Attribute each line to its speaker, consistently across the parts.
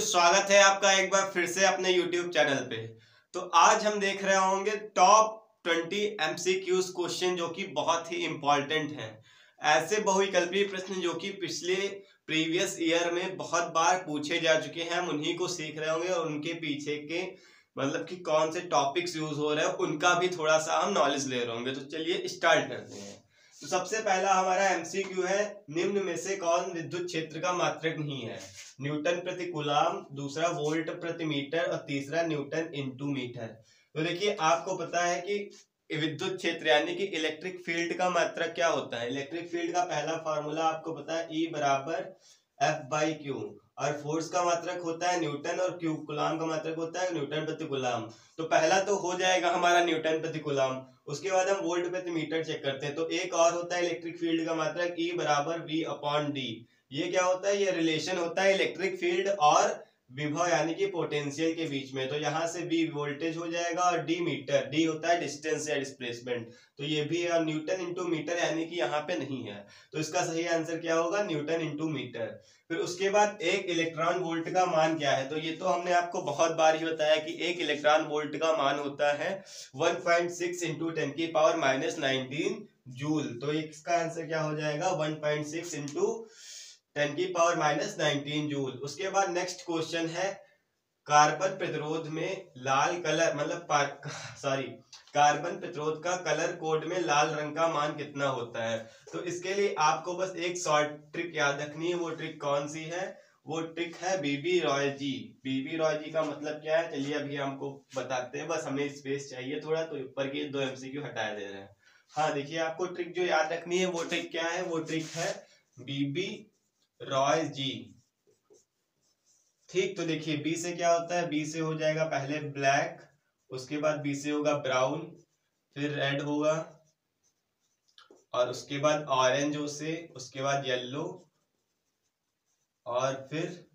Speaker 1: स्वागत है आपका एक बार फिर से अपने YouTube चैनल पे। तो आज हम देख रहे होंगे टॉप 20 MCQs क्वेश्चन जो कि बहुत ही इम्पोर्टेंट हैं। ऐसे बहुविकल्पीय प्रश्न जो कि पिछले प्रीवियस ईयर में बहुत बार पूछे जा चुके हैं, हम उन्हीं को सीख रहे होंगे और उनके पीछे के मतलब कि कौन से टॉपिक्स यूज हो रहे हैं उनका भी थोड़ा सा हम नॉलेज ले रहे होंगे। तो चलिए स्टार्ट करते हैं। तो सबसे पहला हमारा एमसीक्यू है, निम्न में से कौन विद्युत क्षेत्र का मात्रक नहीं है? न्यूटन प्रति कूलाम, दूसरा वोल्ट प्रति मीटर और तीसरा न्यूटन इनटू मीटर। तो देखिए आपको पता है कि विद्युत क्षेत्र यानी कि इलेक्ट्रिक फील्ड का मात्रक क्या होता है। इलेक्ट्रिक फील्ड का पहला फॉर्मूला आपको पता है, E बराबर F/Q, और फोर्स का मात्रक होता है न्यूटन और क्यू कूलाम का मात्रक होता है न्यूटन प्रति कूलाम। तो पहला तो हो जाएगा हमारा न्यूटन प्रति कूलाम। उसके बाद हम वोल्ट प्रति मीटर चेक करते हैं। तो एक और होता है इलेक्ट्रिक फील्ड का मात्रक, E बराबर V/D। ये क्या होता है? ये रिलेशन होता है इलेक्ट्रिक फील्ड और विभव यानी कि पोटेंशियल के बीच में। तो यहाँ से V वोल्टेज हो जाएगा और D मीटर, D होता है डिस्टेंस या डिस्प्लेसमेंट। तो ये भी है, न्यूटन इंटू मीटर यानी कि यहाँ पे नहीं है। तो इसका सही आंसर क्या होगा? Newton into metre. फिर उसके बाद एक इलेक्ट्रॉन वोल्ट का मान क्या है? तो ये तो हमने आपको बहुत बार ही बताया कि एक इलेक्ट्रॉन वोल्ट का मान होता है 1.6 इंटू 10⁻⁹ जूल। तो इसका आंसर क्या हो जाएगा? 1.6 इंटू 10⁻⁹ जूल। उसके बाद नेक्स्ट क्वेश्चन है, कार्बन प्रतिरोध में लाल कलर कार्बन प्रतिरोध का कलर कोड में लाल रंग का मान कितना होता है? तो इसके लिए आपको बस एक शॉर्ट ट्रिक याद रखनी है। वो ट्रिक कौन सी है? वो ट्रिक है बीबी रॉय जी। बीबी रॉय जी का मतलब क्या है? चलिए अभी हमको बताते हैं, बस हमें स्पेस चाहिए थोड़ा, तो ऊपर के 2 MCQ हटा दे रहे हैं। हाँ देखिए, आपको ट्रिक जो याद रखनी है वो ट्रिक क्या है? वो ट्रिक है बीबी रॉय जी। ठीक, तो देखिए बी से क्या होता है? बी से हो जाएगा पहले ब्लैक, उसके बाद बी से होगा ब्राउन, फिर रेड होगा, और उसके बाद ऑरेंज से, उसके बाद येलो, और फिर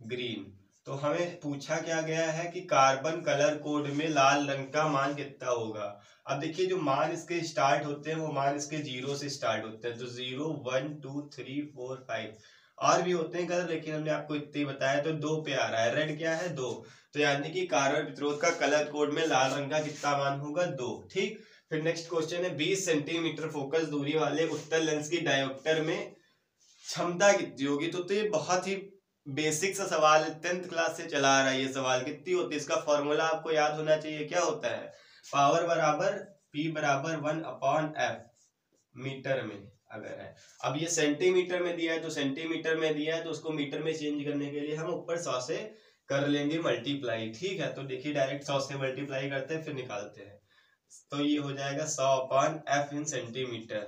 Speaker 1: ग्रीन। तो हमें पूछा क्या गया है कि कार्बन कलर कोड में लाल रंग का मान कितना होगा। अब देखिए जो मान इसके स्टार्ट होते हैं वो मान इसके 0 से स्टार्ट होते हैं। तो 0 1 2 3 4 5 और भी होते हैं कलर, लेकिन हमने आपको इतने ही बताया। तो 2 पे आ रहा है, रेड क्या है? 2। तो यानी कि कार्बन प्रतिरोध का कलर कोड में लाल रंग का कितना मान होगा? 2। ठीक, फिर नेक्स्ट क्वेश्चन है, 20 सेंटीमीटर फोकस दूरी वाले उत्तल लेंस की डायोप्टर में क्षमता कितनी होगी? तो ये बहुत ही बेसिक सा सवाल है, 10th क्लास से चला आ रहा है ये सवाल। कितनी होती है? इसका फॉर्मूला आपको याद होना चाहिए। क्या होता है? पावर बराबर P बराबर 1/F मीटर में अगर है। अब ये सेंटीमीटर में दिया है, तो सेंटीमीटर में दिया है तो उसको मीटर में चेंज करने के लिए हम ऊपर 100 से कर लेंगे मल्टीप्लाई। ठीक है, तो देखिए डायरेक्ट 100 से मल्टीप्लाई करते हैं फिर निकालते हैं। तो ये हो जाएगा 100/F इन सेंटीमीटर।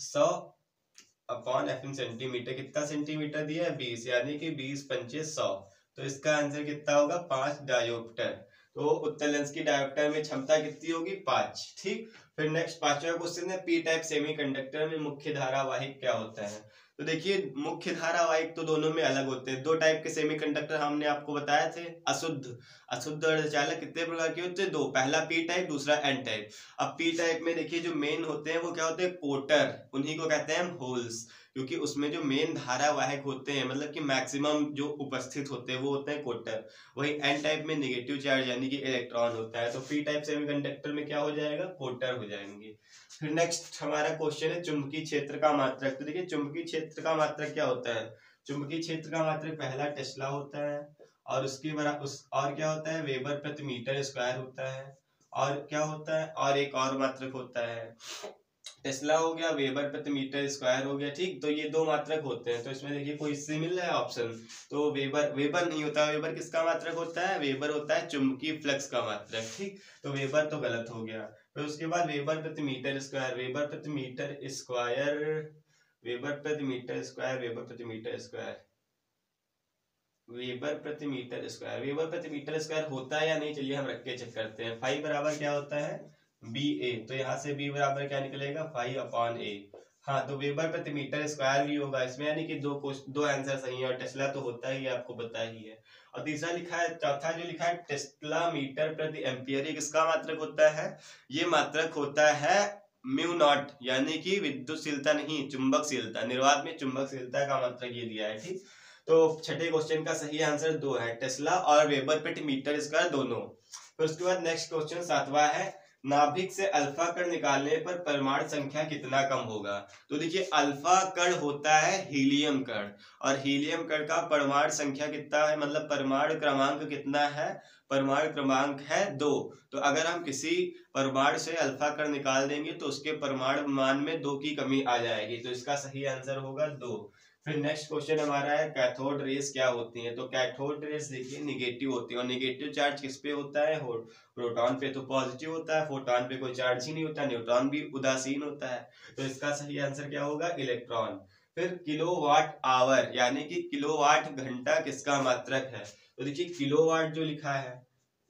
Speaker 1: 100/F इन सेंटीमीटर। कितना सेंटीमीटर दिया है? 20, यानी कि 20 पंचे 100। तो इसका आंसर कितना होगा? 5 डायोप्टर। तो उत्तल लेंस की डायोप्टर में क्षमता कितनी होगी? 5। ठीक, फिर नेक्स्ट 5वां क्वेश्चन है, पी टाइप सेमीकंडक्टर में मुख्य धारावाहिक क्या होता है? तो देखिए मुख्य धारावाहिक तो दोनों में अलग होते हैं। 2 टाइप के सेमीकंडक्टर हमने आपको बताए थे, अशुद्ध अर्धचालक कितने प्रकार के होते हैं? 2, पहला पी टाइप, दूसरा एन टाइप। अब पी टाइप में देखिए जो मेन होते हैं वो क्या होते हैं? कोटर, उन्हीं को कहते हैं हम होल्स, क्योंकि उसमें जो मेन धारावाहिक होते हैं मतलब कि मैक्सिमम जो उपस्थित होते हैं वो होते हैं कोटर। वही एन टाइप में नेगेटिव चार्ज यानी कि इलेक्ट्रॉन होता है। तो पी टाइप सेमीकंडक्टर में क्या हो जाएगा? कोटर हो जाएंगे। फिर नेक्स्ट हमारा क्वेश्चन है, चुंबकीय क्षेत्र का मात्रक। तो देखिए चुंबकीय क्षेत्र का मात्रक क्या होता है? चुंबकीय क्षेत्र का मात्रक पहला टेस्ला होता है, और उसके और क्या होता है? वेबर प्रति मीटर स्क्वायर होता है। और क्या होता है? और एक और मात्रक होता है, टेस्ला हो गया, वेबर प्रति मीटर स्क्वायर हो गया। ठीक, तो ये 2 मात्रक होते हैं। तो इसमें देखिए कोई इससे मिल रहा है ऑप्शन, तो वेबर नहीं होता। वेबर किसका मात्रक होता है? वेबर होता है चुंबकीय फ्लक्स का मात्रक। ठीक, तो वेबर तो गलत हो गया। फिर उसके बाद वेबर प्रति मीटर स्क्वायर, वेबर प्रति मीटर स्क्वायर, वेबर प्रति मीटर स्क्वायर, वेबर प्रति मीटर स्क्वायर, वेबर प्रति मीटर स्क्वायर, वेबर प्रति मीटर स्क्वायर होता है या नहीं? चलिए हम रख के चेक करते हैं। 5 बराबर क्या होता है? BA। तो यहाँ से B बराबर क्या निकलेगा? 5/A। हाँ, तो वेबर प्रति मीटर स्क्वायर भी होगा इसमें, यानी कि 2 आंसर सही है। और टेस्ला तो होता ही है, आपको पता ही है। और तीसरा लिखा है, चौथा जो लिखा है टेस्ला मीटर प्रति एम्पियर, ये किसका मात्रक होता है? ये मात्रक होता है म्यू नॉट, यानी कि विद्युतशीलता नहीं, चुंबकशीलता। निर्वात में चुंबकशीलता का मात्रक ये दिया है। ठीक, तो छठे क्वेश्चन का सही आंसर 2 है, टेस्ला और वेबर प्रति मीटर स्क्वायर दोनों। फिर उसके बाद नेक्स्ट क्वेश्चन 7वां है, नाभिक से अल्फा कण निकालने पर परमाणु संख्या कितना कम होगा। तो देखिए अल्फा कण होता है हीलियम कण, और हीलियम कण का परमाणु संख्या कितना है, मतलब परमाणु क्रमांक कितना है, परमाणु क्रमांक है 2। तो अगर हम किसी परमाणु से अल्फा कण निकाल देंगे तो उसके परमाणु मान में 2 की कमी आ जाएगी, तो इसका सही आंसर होगा 2। फिर नेक्स्ट क्वेश्चन हमारा है कैथोड रेस क्या होती है। तो कैथोड रेस देखिए निगेटिव होती है, और निगेटिव चार्ज किस पे होता है, प्रोटॉन पे। तो पॉजिटिव होता है, फोटॉन पे कोई चार्ज ही नहीं होता, न्यूट्रॉन भी उदासीन होता है। तो इसका सही आंसर क्या होगा, इलेक्ट्रॉन। फिर किलोवाट आवर यानी कि किलोवाट घंटा किसका मात्रक है। तो देखिए किलोवाट जो लिखा है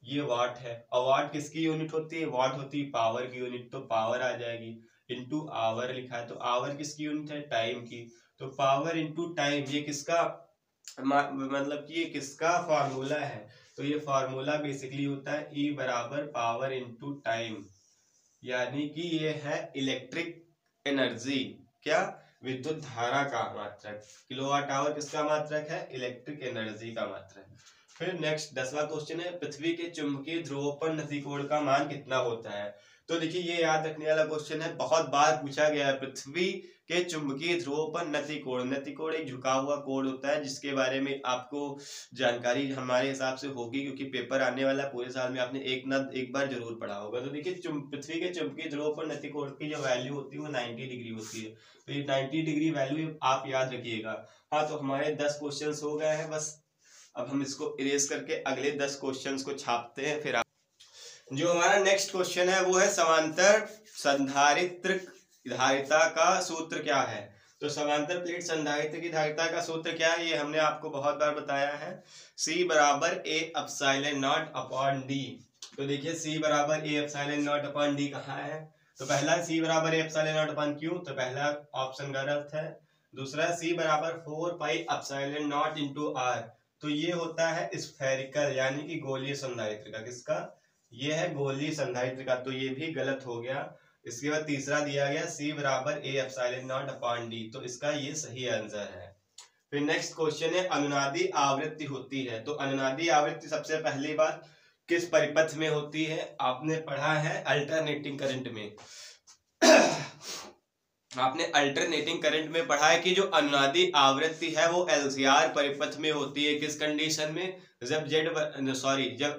Speaker 1: ये वाट है, और वाट किसकी यूनिट होती है, वाट होती है पावर की यूनिट, तो पावर आ जाएगी। इनटू आवर लिखा है, तो आवर किसकी यूनिट है, टाइम की, तो पावर इनटू टाइम ये किसका मतलब कि ये किसका फार्मूला है। तो ये फार्मूला बेसिकली होता है E बराबर पावर इनटू टाइम, यानी कि ये है इलेक्ट्रिक एनर्जी, क्या, विद्युत धारा का मात्रक। किलोवाट आवर किसका मात्रक है, इलेक्ट्रिक एनर्जी का मात्रक। फिर नेक्स्ट 10वां क्वेश्चन है, पृथ्वी के चुंबकीय ध्रुवों पर नतिकोण का मान कितना होता है। तो देखिए ये याद रखने वाला क्वेश्चन है, बहुत बार पूछा गया है। पृथ्वी के चुंबकीय ध्रुवों पर नतिकोण, नतिकोण एक झुका हुआ कोण होता है जिसके बारे में आपको जानकारी हमारे हिसाब से होगी, क्योंकि पेपर आने वाला पूरे साल में आपने एक बार जरूर पढ़ा होगा। तो देखिए पृथ्वी के चुंबकीय ध्रुवों पर नतिकोण की जो वैल्यू होती है वो 90 डिग्री होती है। तो ये 90 डिग्री वैल्यू आप याद रखिएगा। हाँ, तो हमारे 10 क्वेश्चन हो गए हैं, बस अब हम इसको इरेज करके अगले 10 क्वेश्चंस को छापते हैं। फिर जो हमारा नेक्स्ट क्वेश्चन है वो है समांतर संधारित्र धारिता का सूत्र क्या है। तो समांतर प्लेट संधारित्र की धारिता का सूत्र क्या है, ये हमने आपको बहुत बार बताया है, C बराबर A epsilon not upon D। तो देखिए C बराबर A epsilon not upon D कहाँ है, तो पहला C बराबर A epsilon not upon Q, तो पहला ऑप्शन गलत है। दूसरा C बराबर 4 pi epsilon not into R, तो ये होता है स्फेरिकल यानी कि गोलीय संधारित्र का, किसका, ये है गोलीय संधारित्र का, तो ये भी गलत हो गया। इसके बाद तीसरा दिया गया C बराबर A epsilon not upon D, तो इसका ये सही आंसर है। फिर नेक्स्ट क्वेश्चन है अनुनादी आवृत्ति होती है। तो अनुनादी आवृत्ति सबसे पहली बात किस परिपथ में होती है, आपने पढ़ा है अल्टरनेटिंग करंट में आपने अल्टरनेटिंग करंट में पढ़ा है कि जो अनुनादी आवृत्ति है वो LCR परिपथ में होती है। किस कंडीशन में, जब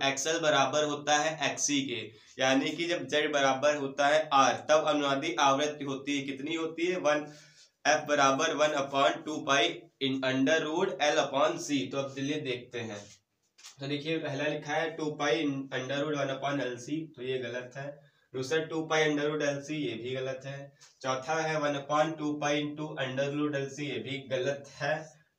Speaker 1: XL बराबर होता है XC के, यानी कि जब Z बराबर होता है R, तब अनुनादी आवृत्ति होती है। कितनी होती है, 1F बराबर 1/2 pi under root L upon C। तो अब चलिए देखते हैं। तो देखिए पहला लिखा है 2 पाई अंडर रूट 1/LC, तो ये गलत है। दूसरा 2 पाई अंडर रूट LC, ये भी गलत है। चौथा है 1/2 pi into under root LC, ये भी गलत है।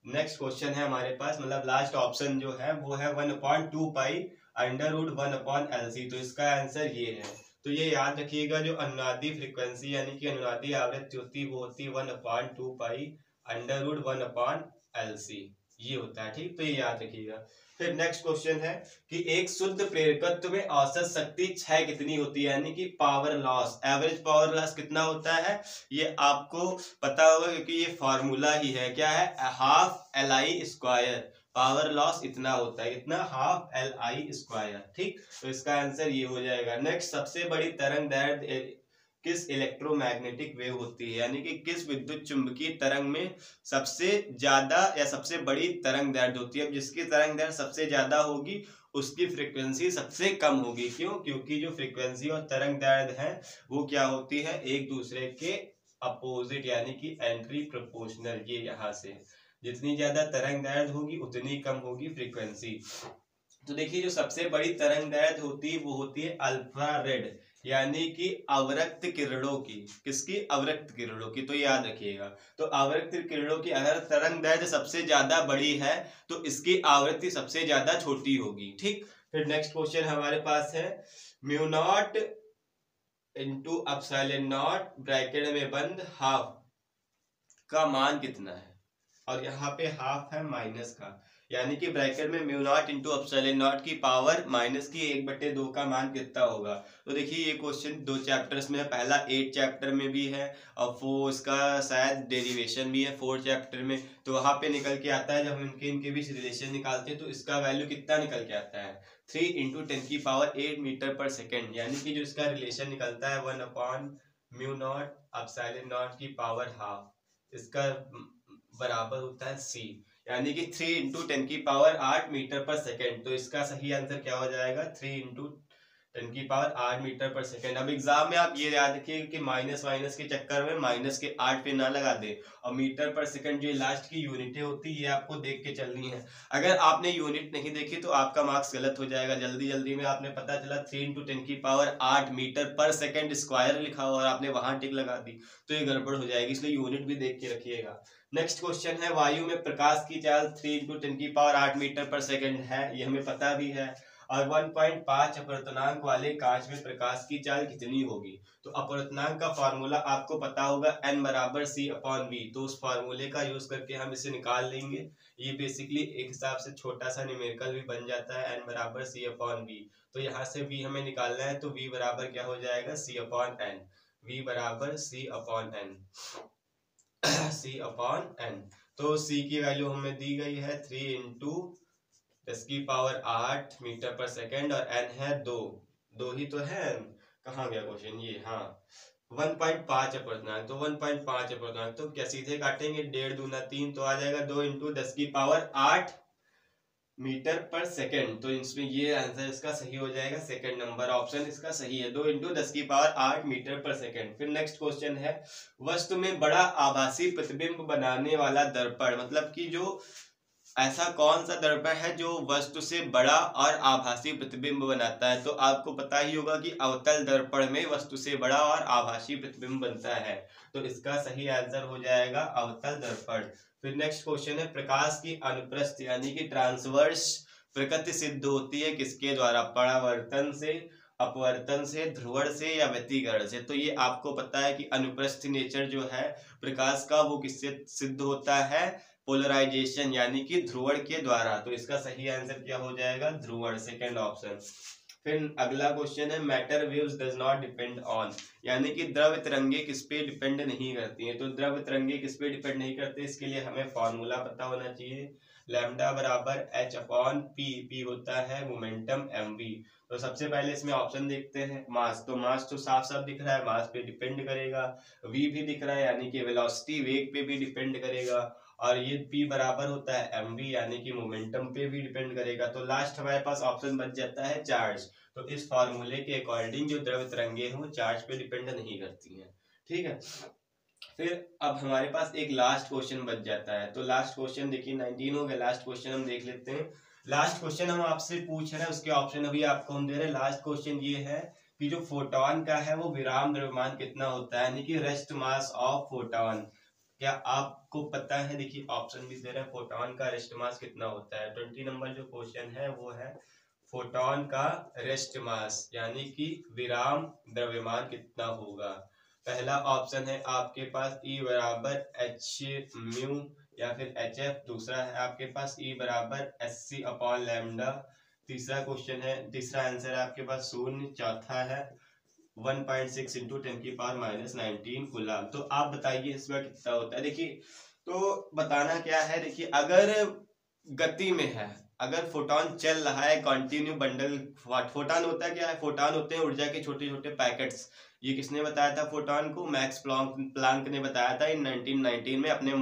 Speaker 1: नेक्स्ट क्वेश्चन है हमारे पास, मतलब लास्ट ऑप्शन जो है वो है 1/2 पाई अंडर रूट 1/LC, तो इसका आंसर ये है। तो ये याद रखिएगा, जो अनुनादी फ्रीक्वेंसी यानी कि अनुनादी आवृत्ति होती है वो होती है 1/2 पाई अंडर रूट 1/LC, ये होता है, ठीक, तो ये याद रखिएगा। फिर नेक्स्ट क्वेश्चन है कि एक शुद्ध प्रेरकत्व में औसत शक्ति क्षय कितनी होती है, यानी कि power loss, average power loss कितना होता है, ये आपको पता होगा क्योंकि ये फॉर्मूला ही है, क्या है, half LI square, power loss इतना होता है, इतना हाफ LI स्क्वायर, ठीक, तो इसका आंसर ये हो जाएगा। नेक्स्ट सबसे बड़ी तरंग दैर्ध्य किस इलेक्ट्रोमैग्नेटिक वेव होती है, यानी कि किस विद्युत चुंबकीय तरंग में सबसे ज्यादा या सबसे बड़ी तरंग दैर्ध्य होती है। जिसकी तरंग दैर्ध्य सबसे ज्यादा होगी उसकी फ्रीक्वेंसी सबसे कम होगी। क्यों, क्योंकि जो फ्रीक्वेंसी और तरंग दैर्ध्य है वो क्या होती है, एक दूसरे के अपोजिट, यानी कि एंट्री प्रोपोर्शनल। ये यहाँ से जितनी ज्यादा तरंग दैर्ध्य होगी उतनी कम होगी फ्रीक्वेंसी। तो देखिए जो सबसे बड़ी तरंग दैर्ध्य होती है वो होती है अल्फ्रा रेड, यानी कि अवरक्त किरणों की, किसकी, अवरक्त किरणों की, तो याद रखिएगा। तो अवरक्त किरणों की अगर तरंग दैर्ध्य सबसे ज्यादा बड़ी है तो इसकी आवृत्ति सबसे ज्यादा छोटी होगी, ठीक। फिर नेक्स्ट क्वेश्चन हमारे पास है mu naught into epsilon not bracket में बंद हाफ का मान कितना है, और यहाँ पे हाफ है माइनस का, यानी कि ब्रैकेट में mu naught into epsilon not की पावर माइनस की 1/2 का मान कितना होगा। तो देखिए ये क्वेश्चन 2 चैप्टर्स में है, पहला 8 चैप्टर में भी है और वो इसका शायद डेरिवेशन भी है 4 चैप्टर में। तो वहां पे निकल के आता है, जब हम इनके बीच रिलेशन निकालते हैं तो इसका वैल्यू कितना निकल के आता है 3 × 10⁸ मीटर पर सेकेंड, यानी कि जो इसका रिलेशन निकलता है 1/μ0 एप्सिलॉन नॉट की पावर हाफ, इसका बराबर होता है c, यानी कि 3 × 10⁸ मीटर पर सेकेंड। तो इसका सही आंसर क्या हो जाएगा 3 × 10⁸ मीटर पर सेकेंड। अब एग्जाम में आप ये याद रखिए कि माइनस माइनस के चक्कर में माइनस के 8 पे ना लगा दे, और मीटर पर सेकंड जो लास्ट की यूनिटें होती है ये आपको देख के चलनी है। अगर आपने यूनिट नहीं देखी तो आपका मार्क्स गलत हो जाएगा। जल्दी जल्दी में आपने पता चला 3 × 10⁸ मीटर पर सेकंड स्क्वायर लिखा हुआ और आपने वहां टिक लगा दी तो ये गड़बड़ हो जाएगी, इसलिए यूनिट भी देख के रखिएगा। नेक्स्ट क्वेश्चन है, वायु में प्रकाश की चाल 3 × 10⁸ मीटर पर सेकंड है, ये हमें पता भी है। और 1.5 अपवर्तनांक वाले कांच में प्रकाश की चाल कितनी होगी। तो अपवर्तनांक का फॉर्मूला आपको पता होगा n = c/v, तो उस फॉर्मूले का यूज करके हम इसे निकाल लेंगे। ये बेसिकली एक हिसाब से छोटा सा न्यूमेरिकल भी बन जाता है, n = c/v। तो यहाँ से v हमें निकालना है, तो v बराबर क्या हो जाएगा c/n, v बराबर c/n, c/n। तो c की वैल्यू हमें दी गई है 3 × 10⁸ मीटर पर सेकेंड और n है 2 ही तो है, कहाँ गया क्वेश्चन, ये हाँ 1.5 अपवर्तनांक। तो 1.5 अपवर्तनांक तो क्या सीधे काटेंगे, 1.5 दूना 3, तो आ जाएगा 2 × 10⁸ मीटर पर सेकेंड। तो इसमें ये आंसर इसका सही हो जाएगा, सेकंड नंबर ऑप्शन इसका सही है, 2 × 10⁸ मीटर पर सेकेंड। फिर नेक्स्ट क्वेश्चन है, वस्तु में बड़ा आभासी प्रतिबिंब बनाने वाला दर्पण, मतलब कि जो ऐसा कौन सा दर्पण है जो वस्तु से बड़ा और आभासी प्रतिबिंब बनाता है। तो आपको पता ही होगा कि अवतल दर्पण में वस्तु से बड़ा और आभासी प्रतिबिंब बनता है, तो इसका सही आंसर हो जाएगा अवतल दर्पण। फिर नेक्स्ट क्वेश्चन है, प्रकाश की अनुप्रस्थ यानी कि ट्रांसवर्स प्रकृति सिद्ध होती है किसके द्वारा, परावर्तन से, अपवर्तन से, ध्रुवण से या व्यतिकरण से। तो ये आपको पता है कि अनुप्रस्थ नेचर जो है प्रकाश का वो किससे सिद्ध होता है, पोलराइजेशन यानी कि ध्रुवण के द्वारा। तो इसका सही आंसर क्या हो जाएगा ध्रुवण, सेकंड ऑप्शन। फिर अगला क्वेश्चन है, matter waves does not depend on, यानी कि द्रव तरंगे किस पे डिपेंड नहीं करती हैं। तो द्रव तरंगे किस पे डिपेंड नहीं करते, इसके लिए हमें फॉर्मूला पता होना चाहिए, लैम्डा बराबर h/p, p होता है मोमेंटम mv। तो सबसे पहले इसमें ऑप्शन देखते हैं, मास, तो मास तो साफ साफ दिख रहा है, मास पे डिपेंड करेगा, v भी दिख रहा है यानी कि वेलोसिटी वेग पे भी डिपेंड करेगा, और ये p बराबर होता है mv यानी कि मोमेंटम पे भी डिपेंड करेगा। तो लास्ट हमारे पास ऑप्शन बच जाता है चार्ज। तो इस फॉर्मूले के अकॉर्डिंग जो द्रव तरंगे हैं वो चार्ज पे डिपेंड नहीं करती हैं, ठीक है। फिर अब हमारे पास एक लास्ट क्वेश्चन बच जाता है, तो लास्ट क्वेश्चन देखिए 19 हो गया, लास्ट क्वेश्चन हम देख लेते हैं। लास्ट क्वेश्चन हम आपसे पूछ रहे हैं, उसके ऑप्शन अभी आपको हम दे रहे हैं। लास्ट क्वेश्चन ये है कि जो फोटोन का है वो विराम द्रव्यमान कितना होता है, यानी कि रेस्ट मास ऑफ फोटोन। क्या आपको पता है, देखिए ऑप्शन भी दे रहे हैं, फोटोन का रेस्ट मास कितना होता है। 20 नंबर जो क्वेश्चन है वो है फोटोन का रेस्ट मास यानी कि विराम द्रव्यमान कितना होगा। पहला ऑप्शन है आपके पास E बराबर h/μ या फिर hf, दूसरा है आपके पास E बराबर hc/λ, तीसरा क्वेश्चन है, तीसरा आंसर है आपके पास 0, चौथा है 1.6 × 10⁻⁻19 कूलम। तो आप बताइए इसमें कितना होता है। देखिए तो बताना क्या है, देखिए अगर गति में है, अगर फोटोन चल रहा है कंटिन्यू बंडल, फोटोन होता है क्या है, फोटोन होते हैं ऊर्जा के छोटे छोटे पैकेट्स। ये किसने बताया था फोटोन को, मैक्स प्लांक ने बताया था इन 1919 में, अपने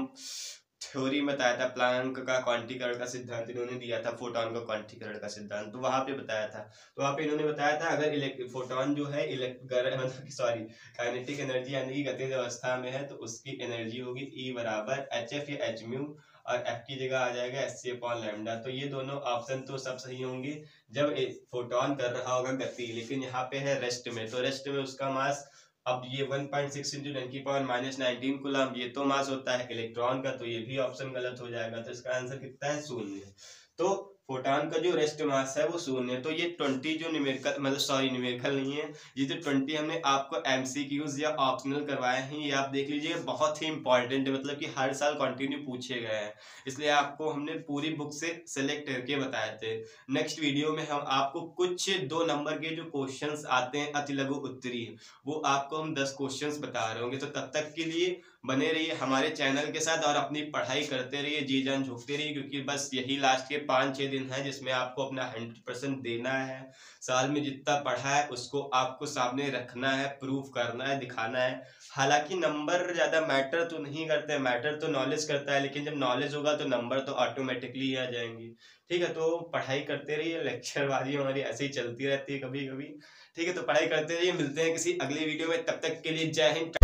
Speaker 1: थ्योरी में बताया था, प्लांक का क्वांटीकरण का सिद्धांत इन्होंने दिया था, फोटोन का क्वांटीकरण का सिद्धांत, तो वहां पे बताया था। तो वहां पे इन्होंने बताया था अगर फोटोन जो है काइनेटिक एनर्जी यानी कि गतिज अवस्था में है तो उसकी एनर्जी होगी E बराबर hf या h𝜇, और f की जगह आ जाएगा hc/λ। तो ये दोनों ऑप्शन तो सब सही होंगे जब फोटोन कर रहा होगा गति, लेकिन यहाँ पे है रेस्ट में, तो रेस्ट में उसका मास, अब ये 1.6 × 10⁻⁻19 कूलम, ये तो मास होता है इलेक्ट्रॉन का, तो ये भी ऑप्शन गलत हो जाएगा। तो इसका आंसर कितना है 0। तो फोटॉन का जो रेस्ट मास है वो 0 है। तो ये 20 जो न्यूमेरिकल न्यूमेरिकल नहीं है, ये जो 20 हमने आपको एमसीक्यूज या ऑप्शनल करवाए हैं, ये आप देख लीजिए बहुत ही इंपॉर्टेंट है, मतलब कि हर साल कंटिन्यू पूछे गए हैं, इसलिए आपको हमने पूरी बुक से सेलेक्ट करके बताए थे। नेक्स्ट वीडियो में हम आपको कुछ 2 नंबर के जो क्वेश्चंस आते हैं अति लघु उत्तरी, वो आपको हम 10 क्वेश्चंस बता रहे होंगे। तो तब तक के लिए बने रहिए हमारे चैनल के साथ और अपनी पढ़ाई करते रहिए, जी जान झोंकते रहिए, क्योंकि बस यही लास्ट के 5-6 दिन है जिसमें आपको अपना 100% देना है। साल में जितना पढ़ा है उसको आपको सामने रखना है, प्रूफ करना है, दिखाना है। हालांकि नंबर ज़्यादा मैटर तो नहीं करते, मैटर तो नॉलेज करता है, लेकिन जब नॉलेज होगा तो नंबर तो ऑटोमेटिकली आ जाएंगे। ठीक है, तो पढ़ाई करते रहिए, लेक्चरबाजी हमारी ऐसे ही चलती रहती है कभी कभी। ठीक है, तो पढ़ाई करते रहिए, मिलते हैं किसी अगले वीडियो में, तब तक के लिए जय हिंद।